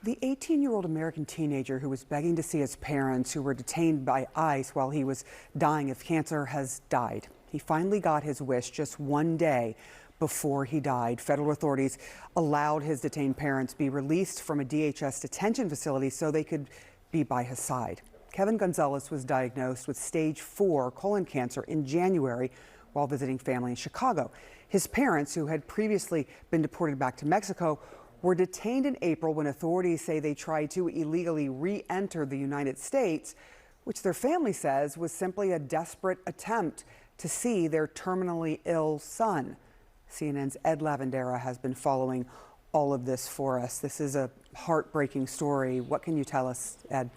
The 18-year-old American teenager who was begging to see his parents, who were detained by ICE while he was dying of cancer, has died. He finally got his wish just one day before he died. Federal authorities allowed his detained parents be released from a DHS detention facility so they could be by his side. Kevin Gonzalez was diagnosed with stage 4 colon cancer in January while visiting family in Chicago. His parents, who had previously been deported back to Mexico, were detained in April when authorities say they tried to illegally re-enter the United States, which their family says was simply a desperate attempt to see their terminally ill son. CNN's Ed Lavandera has been following all of this for us. This is a heartbreaking story. What can you tell us, Ed?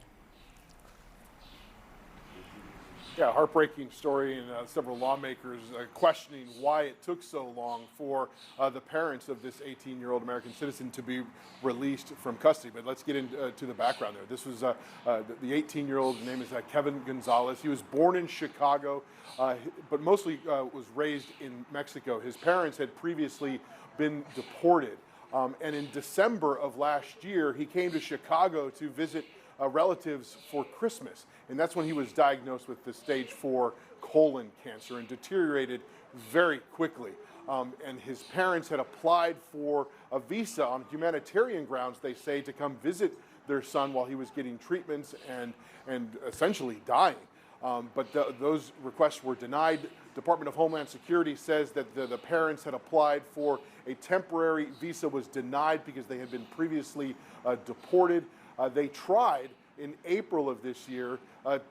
Yeah, heartbreaking story, and several lawmakers questioning why it took so long for the parents of this 18-year-old American citizen to be released from custody. But let's get into the background there. This was the 18-year-old's name is Kevin Gonzalez. He was born in Chicago, but mostly was raised in Mexico. His parents had previously been deported, and in December of last year, he came to Chicago to visit relatives for Christmas, and that's when he was diagnosed with the stage 4 colon cancer and deteriorated very quickly. And his parents had applied for a visa on humanitarian grounds, they say, to come visit their son while he was getting treatments and essentially dying. But those requests were denied. Department of Homeland Security says that the parents had applied for a temporary visa, was denied because they had been previously deported. They tried in April of this year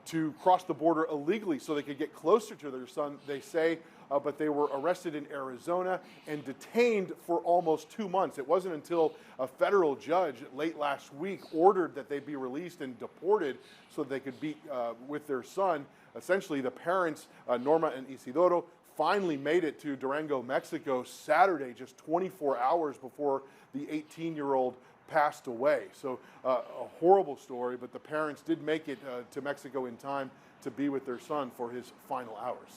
to cross the border illegally so they could get closer to their son, they say, but they were arrested in Arizona and detained for almost 2 months. It wasn't until a federal judge late last week ordered that they be released and deported so they could be with their son. Essentially, the parents, Norma and Isidoro, finally made it to Durango, Mexico Saturday, just 24 hours before the 18-year-old passed away. So a horrible story, but the parents did make it to Mexico in time to be with their son for his final hours.